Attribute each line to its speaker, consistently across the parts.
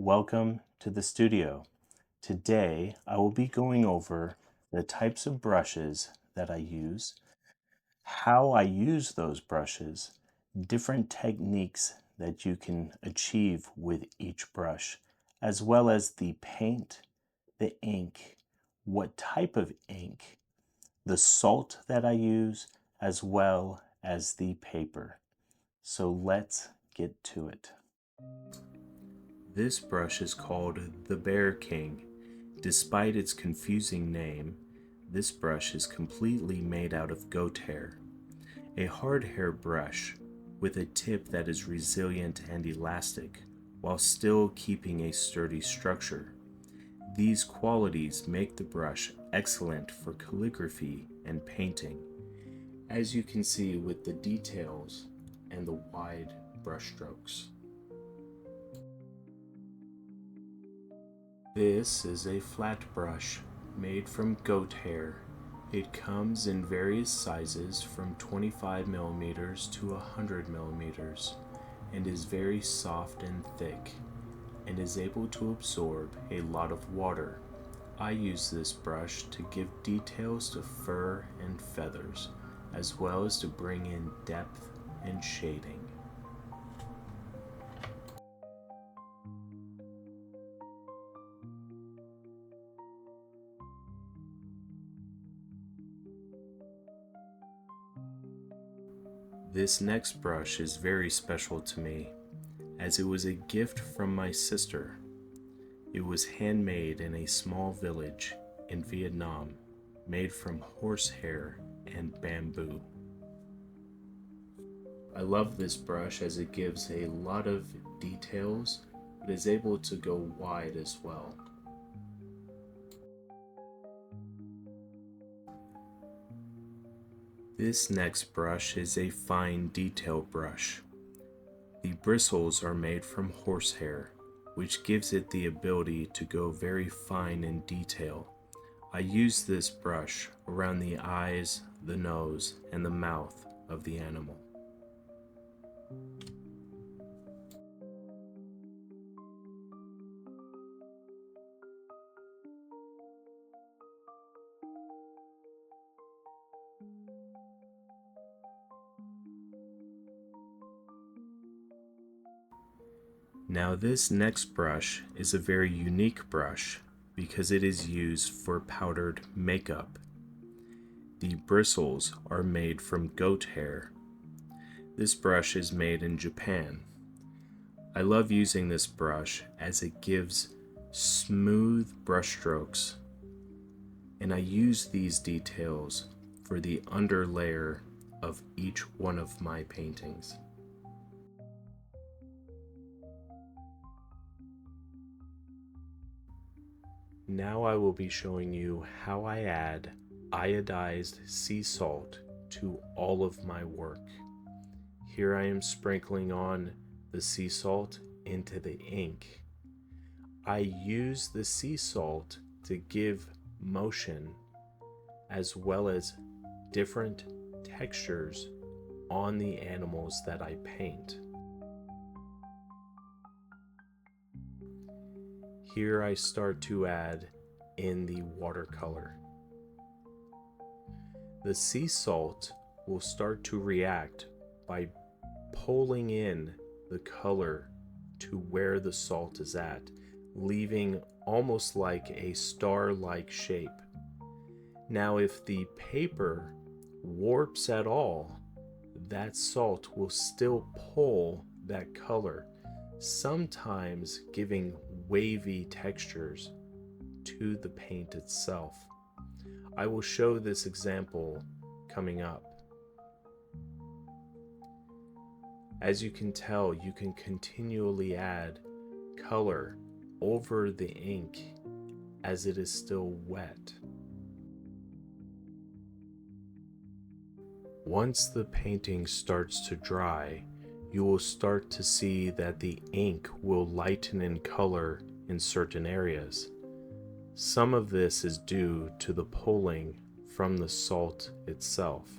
Speaker 1: Welcome to the studio. Today I will be going over the types of brushes that I use, how I use those brushes, different techniques that you can achieve with each brush, as well as the paint, the ink, what type of ink, the salt that I use, as well as the paper. So let's get to it. This brush is called the Bear King. Despite its confusing name, this brush is completely made out of goat hair. A hard hair brush with a tip that is resilient and elastic while still keeping a sturdy structure. These qualities make the brush excellent for calligraphy and painting, as you can see with the details and the wide brush strokes. This is a flat brush made from goat hair. It comes in various sizes from 25mm to 100mm and is very soft and thick and is able to absorb a lot of water. I use this brush to give details to fur and feathers, as well as to bring in depth and shading. This next brush is very special to me, as it was a gift from my sister. It was handmade in a small village in Vietnam, made from horsehair and bamboo. I love this brush as it gives a lot of details, but is able to go wide as well. This next brush is a fine detail brush. The bristles are made from horsehair, which gives it the ability to go very fine in detail. I use this brush around the eyes, the nose, and the mouth of the animal. Now this next brush is a very unique brush because it is used for powdered makeup. The bristles are made from goat hair. This brush is made in Japan. I love using this brush as it gives smooth brush strokes, and I use these details for the underlayer of each one of my paintings. Now I will be showing you how I add iodized sea salt to all of my work. Here I am sprinkling on the sea salt into the ink. I use the sea salt to give motion as well as different textures on the animals that I paint. Here I start to add in the watercolor. The sea salt will start to react by pulling in the color to where the salt is at, leaving almost like a star-like shape. Now, if the paper warps at all, that salt will still pull that color, sometimes giving wavy textures to the paint itself. I will show this example coming up. As you can tell, you can continually add color over the ink as it is still wet. Once the painting starts to dry, you will start to see that the ink will lighten in color in certain areas. Some of this is due to the pulling from the salt itself.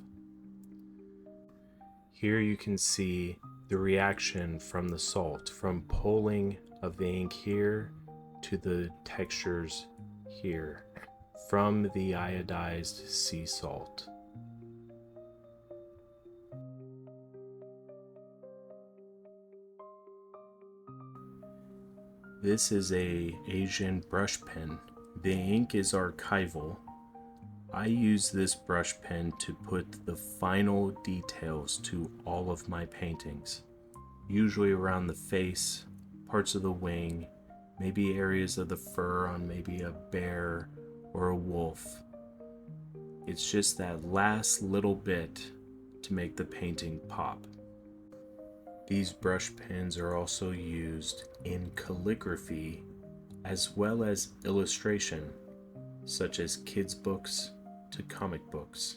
Speaker 1: Here you can see the reaction from the salt, from pulling of the ink here to the textures here from the iodized sea salt. This is a Asian brush pen. The ink is archival. I use this brush pen to put the final details to all of my paintings, usually around the face, parts of the wing, maybe areas of the fur on maybe a bear or a wolf. It's just that last little bit to make the painting pop. These brush pens are also used in calligraphy as well as illustration, such as kids' books to comic books,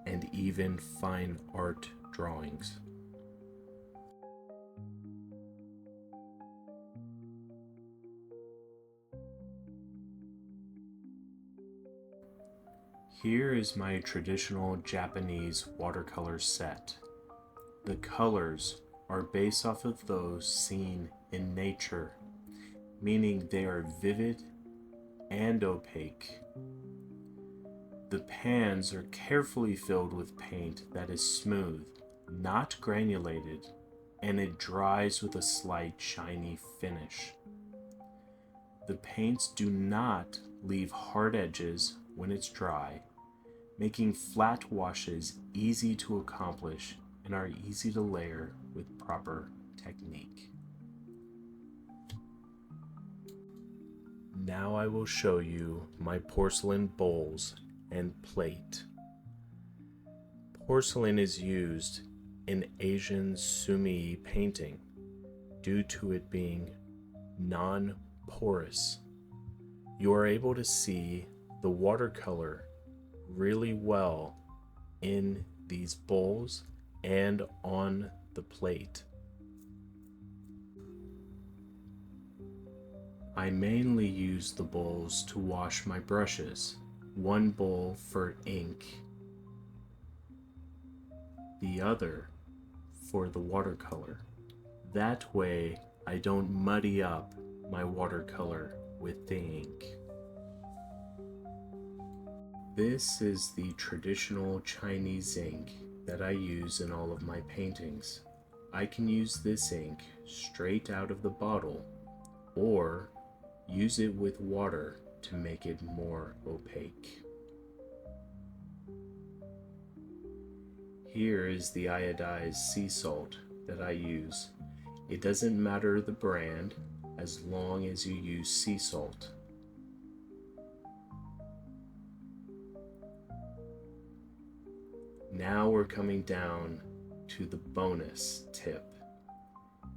Speaker 1: and even fine art drawings. Here is my traditional Japanese watercolor set. The colors are based off of those seen in nature, meaning they are vivid and opaque. The pans are carefully filled with paint that is smooth, not granulated, and it dries with a slight shiny finish. The paints do not leave hard edges when it's dry, making flat washes easy to accomplish and are easy to layer with proper technique. Now I will show you my porcelain bowls and plate. Porcelain is used in Asian sumi painting due to it being non-porous. You are able to see the watercolor really well in these bowls and on the plate. I mainly use the bowls to wash my brushes. One bowl for ink, the other for the watercolor. That way I don't muddy up my watercolor with the ink. This is the traditional Chinese ink that I use in all of my paintings. I can use this ink straight out of the bottle or use it with water to make it more opaque. Here is the iodized sea salt that I use. It doesn't matter the brand as long as you use sea salt. Now we're coming down to the bonus tip.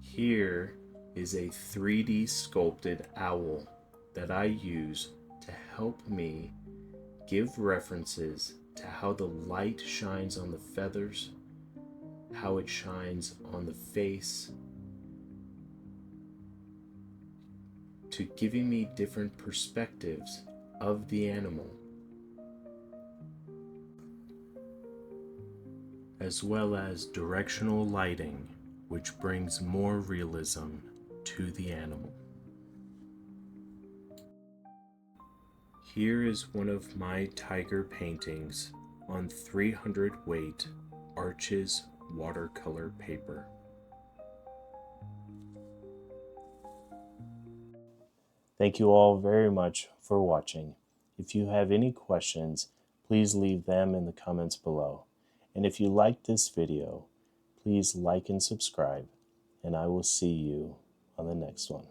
Speaker 1: Here is a 3D sculpted owl that I use to help me give references to how the light shines on the feathers, how it shines on the face, to giving me different perspectives of the animal, as well as directional lighting, which brings more realism to the animal. Here is one of my tiger paintings on 300 weight Arches watercolor paper. Thank you all very much for watching. If you have any questions, please leave them in the comments below. And if you liked this video, please like and subscribe, and I will see you on the next one.